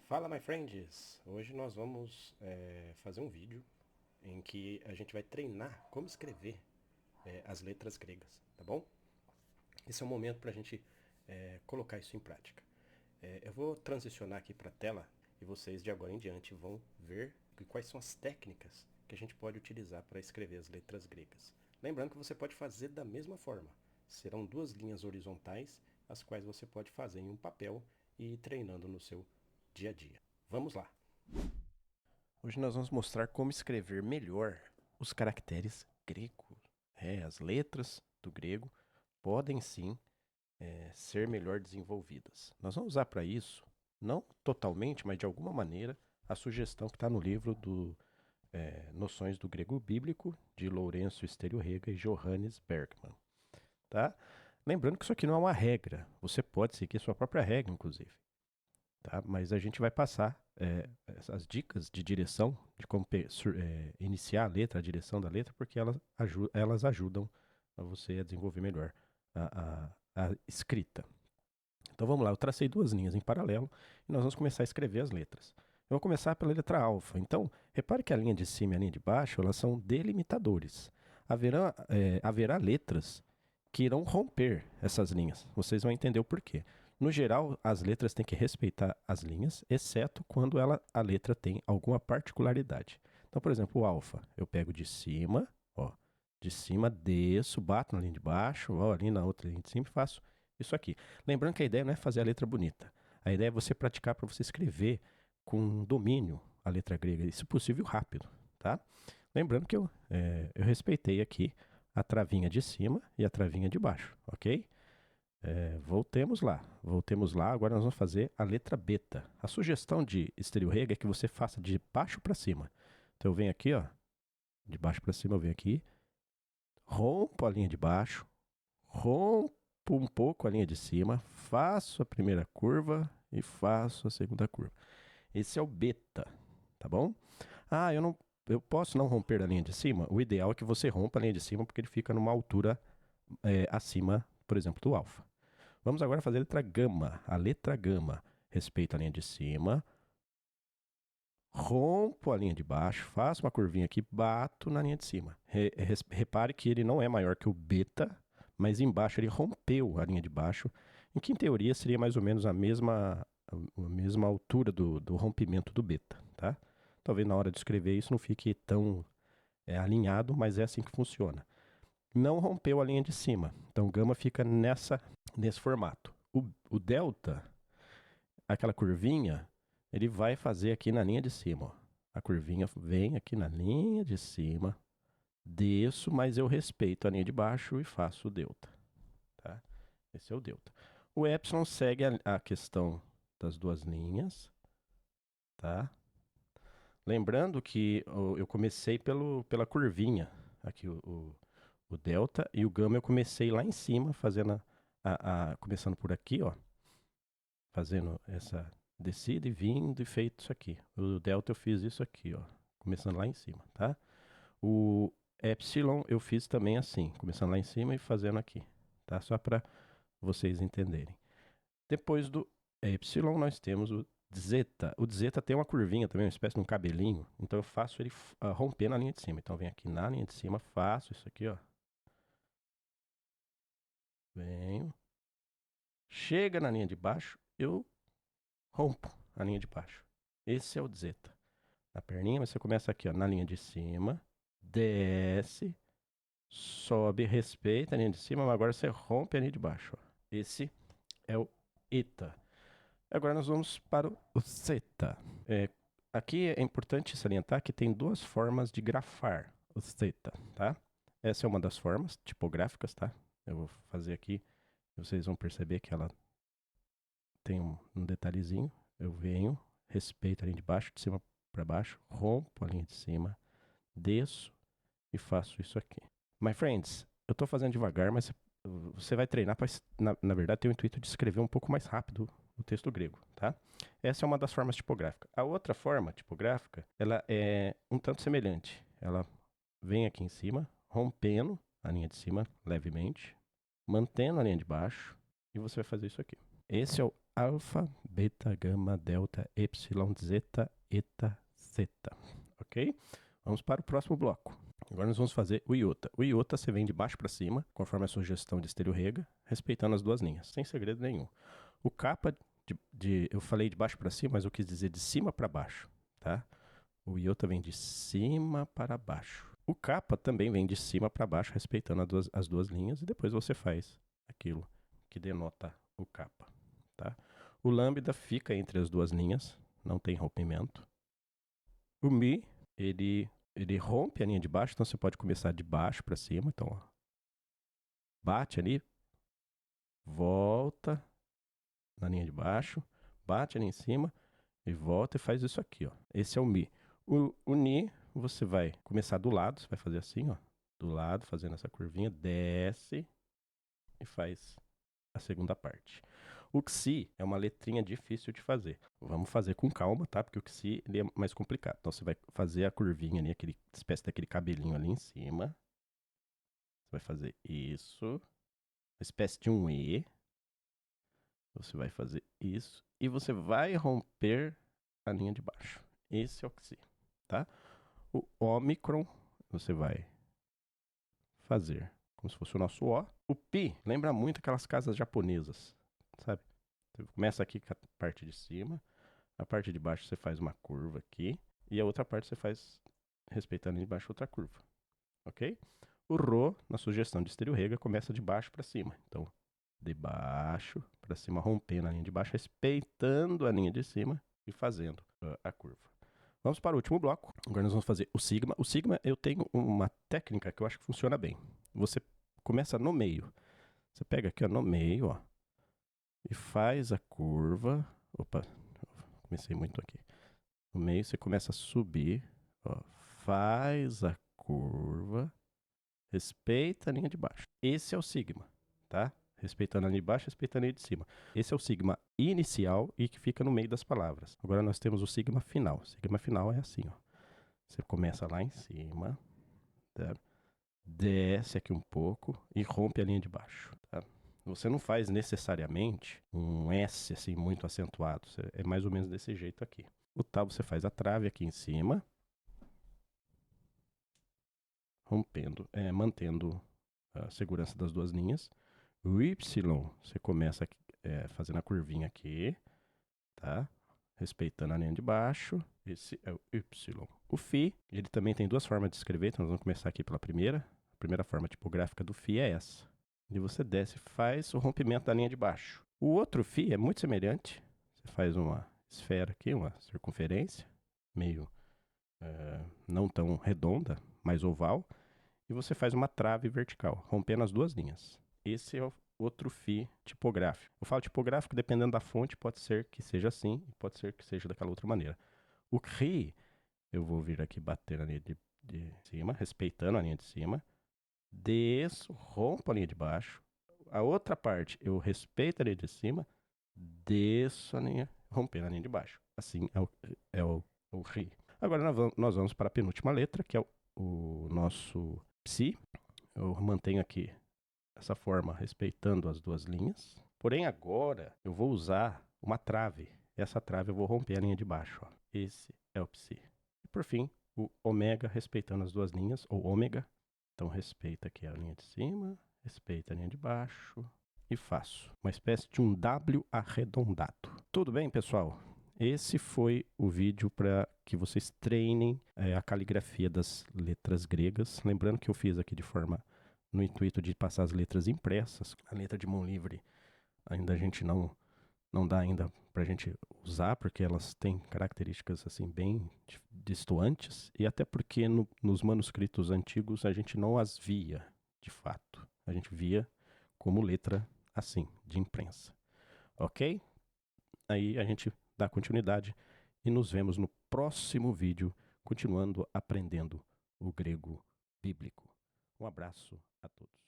Fala, my friends! Hoje nós vamos fazer um vídeo em que a gente vai treinar como escrever as letras gregas, tá bom? Esse é o momento para a gente colocar isso em prática. Eu vou transicionar aqui para a tela e vocês de agora em diante vão ver quais são as técnicas que a gente pode utilizar para escrever as letras gregas. Lembrando que você pode fazer da mesma forma. Serão duas linhas horizontais, as quais você pode fazer em um papel e ir treinando no seu dia a dia. Vamos lá! Hoje nós vamos mostrar como escrever melhor os caracteres gregos. As letras do grego podem sim ser melhor desenvolvidas. Nós vamos usar para isso, não totalmente, mas de alguma maneira, a sugestão que está no livro do Noções do Grego Bíblico, de Lourenço Estéreo-Rega e Johannes Bergman. Tá? Lembrando que isso aqui não é uma regra, você pode seguir sua própria regra, inclusive. Tá? Mas a gente vai passar as dicas de direção, de como iniciar a letra, a direção da letra, porque elas ajudam a você a desenvolver melhor a escrita. Então vamos lá, eu tracei duas linhas em paralelo e nós vamos começar a escrever as letras. Eu vou começar pela letra alfa. Então, repare que a linha de cima e a linha de baixo, elas são delimitadores. Haverá letras que irão romper essas linhas. Vocês vão entender o porquê. No geral, as letras têm que respeitar as linhas, exceto quando a letra tem alguma particularidade. Então, por exemplo, o alfa, eu pego de cima, ó, de cima, desço, bato na linha de baixo, ó, ali na outra linha de cima e faço isso aqui. Lembrando que a ideia não é fazer a letra bonita. A ideia é você praticar para você escrever com domínio a letra grega, e se possível rápido, tá? Lembrando que eu respeitei aqui a travinha de cima e a travinha de baixo, ok? Voltemos lá. Agora nós vamos fazer a letra beta. A sugestão de Estéreo-Rega é que você faça de baixo para cima. Então eu venho aqui, ó, de baixo para cima eu venho aqui, rompo a linha de baixo, rompo um pouco a linha de cima, faço a primeira curva e faço a segunda curva. Esse é o beta, tá bom? Eu posso não romper a linha de cima? O ideal é que você rompa a linha de cima porque ele fica numa altura acima, por exemplo, do alfa. Vamos agora fazer a letra gama. A letra gama respeita a linha de cima, rompo a linha de baixo, faço uma curvinha aqui, bato na linha de cima. Repare que ele não é maior que o beta, mas embaixo ele rompeu a linha de baixo, em que em teoria seria mais ou menos a mesma altura do rompimento do beta, tá? Talvez na hora de escrever isso não fique tão alinhado, mas é assim que funciona. Não rompeu a linha de cima, então gama fica nesse formato. O delta, aquela curvinha, ele vai fazer aqui na linha de cima. Ó. A curvinha vem aqui na linha de cima, desço, mas eu respeito a linha de baixo e faço o delta. Tá? Esse é o delta. O epsilon segue a questão das duas linhas. Tá? Lembrando que eu comecei pela curvinha, aqui o delta, e o gama eu comecei lá em cima, fazendo começando por aqui, ó, fazendo essa descida e vindo e feito isso aqui. O delta eu fiz isso aqui, ó, começando lá em cima, tá? O epsilon eu fiz também assim, começando lá em cima e fazendo aqui, tá? Só para vocês entenderem. Depois do epsilon nós temos o zeta. O zeta tem uma curvinha também, uma espécie de um cabelinho, então eu faço ele romper na linha de cima. Então eu venho aqui na linha de cima, faço isso aqui, ó. Venho. Chega na linha de baixo, eu rompo a linha de baixo. Esse é o zeta. Na perninha, você começa aqui, ó, na linha de cima, desce, sobe, respeita a linha de cima, mas agora você rompe a linha de baixo. Ó. Esse é o eta. Agora nós vamos para o zeta. Aqui é importante salientar que tem duas formas de grafar o zeta, tá? Essa é uma das formas tipográficas, tá? Eu vou fazer aqui, vocês vão perceber que ela tem um detalhezinho. Eu venho, respeito a linha de baixo, de cima para baixo, rompo a linha de cima, desço e faço isso aqui. My friends, eu estou fazendo devagar, mas você vai treinar para, na verdade, ter o intuito de escrever um pouco mais rápido o texto grego, tá? Essa é uma das formas tipográficas. A outra forma tipográfica, ela é um tanto semelhante. Ela vem aqui em cima, rompendo a linha de cima levemente, mantendo a linha de baixo, e você vai fazer isso aqui. Esse é alfa, beta, gama, delta, epsilon, zeta, eta, zeta. Ok? Vamos para o próximo bloco. Agora nós vamos fazer o iota. O iota você vem de baixo para cima, conforme a sugestão de Estélio-Rega, respeitando as duas linhas, sem segredo nenhum. O kappa, eu falei de baixo para cima, mas eu quis dizer de cima para baixo, tá? O iota vem de cima para baixo. O kappa também vem de cima para baixo, respeitando as duas linhas, e depois você faz aquilo que denota o kappa, tá? O lambda fica entre as duas linhas, não tem rompimento. O mi, ele rompe a linha de baixo, então você pode começar de baixo para cima. Então, ó, bate ali, volta na linha de baixo, bate ali em cima e volta e faz isso aqui, ó. Esse é o mi. O ni, você vai começar do lado, você vai fazer assim, ó, do lado, fazendo essa curvinha, desce e faz a segunda parte. O xi é uma letrinha difícil de fazer. Vamos fazer com calma, tá? Porque o xi ele é mais complicado. Então você vai fazer a curvinha ali, aquele espécie daquele cabelinho ali em cima. Você vai fazer isso, uma espécie de um E. Você vai fazer isso e você vai romper a linha de baixo. Esse é o xi, tá? O ômicron você vai fazer como se fosse o nosso O. O pi lembra muito aquelas casas japonesas, sabe? Você começa aqui com a parte de cima, a parte de baixo você faz uma curva aqui, e a outra parte você faz, respeitando de baixo, outra curva, ok? O Rho, na sugestão de Estélio-Rega, começa de baixo para cima. Então, de baixo para cima, rompendo a linha de baixo, respeitando a linha de cima e fazendo a curva. Vamos para o último bloco. Agora nós vamos fazer o sigma. O sigma, eu tenho uma técnica que eu acho que funciona bem. Você começa no meio. Você pega aqui, ó, no meio, ó, e faz a curva. Opa, comecei muito aqui. No meio você começa a subir, ó, faz a curva, respeita a linha de baixo. Esse é o sigma, tá? Respeitando a linha de baixo, respeitando a linha de cima. Esse é o sigma inicial e que fica no meio das palavras. Agora nós temos o sigma final. O sigma final é assim, ó. Você começa lá em cima, tá? Desce aqui um pouco e rompe a linha de baixo, tá? Você não faz necessariamente um S assim muito acentuado. É mais ou menos desse jeito aqui. O tal você faz a trave aqui em cima, rompendo, mantendo a segurança das duas linhas. O Y, você começa aqui, fazendo a curvinha aqui, tá? Respeitando a linha de baixo. Esse é o Y. O Φ, ele também tem duas formas de escrever, então nós vamos começar aqui pela primeira. A primeira forma tipográfica do Φ é essa. E você desce e faz o rompimento da linha de baixo. O outro Φ é muito semelhante. Você faz uma esfera aqui, uma circunferência, meio não tão redonda, mais oval, e você faz uma trave vertical, rompendo as duas linhas. Esse é o outro Φ tipográfico. Eu falo tipográfico dependendo da fonte, pode ser que seja assim, pode ser que seja daquela outra maneira. O Ri, eu vou vir aqui bater na linha de cima, respeitando a linha de cima, desço, rompo a linha de baixo. A outra parte, eu respeito a linha de cima, desço a linha, rompendo a linha de baixo. Assim é o Ri. Agora nós vamos para a penúltima letra, que é o nosso Psi. Eu mantenho aqui essa forma, respeitando as duas linhas. Porém, agora eu vou usar uma trave. Essa trave eu vou romper a linha de baixo, ó. Esse é o Psi. E por fim, o ômega, respeitando as duas linhas, ou ômega. Então, respeita aqui a linha de cima, respeita a linha de baixo e faço uma espécie de um W arredondado. Tudo bem, pessoal? Esse foi o vídeo para que vocês treinem a caligrafia das letras gregas. Lembrando que eu fiz aqui de forma no intuito de passar as letras impressas. A letra de mão livre ainda a gente não dá ainda para a gente usar, porque elas têm características assim bem distantes, e até porque nos manuscritos antigos a gente não as via de fato. A gente via como letra assim, de imprensa. Ok? Aí a gente dá continuidade e nos vemos no próximo vídeo, continuando aprendendo o grego bíblico. Um abraço a todos.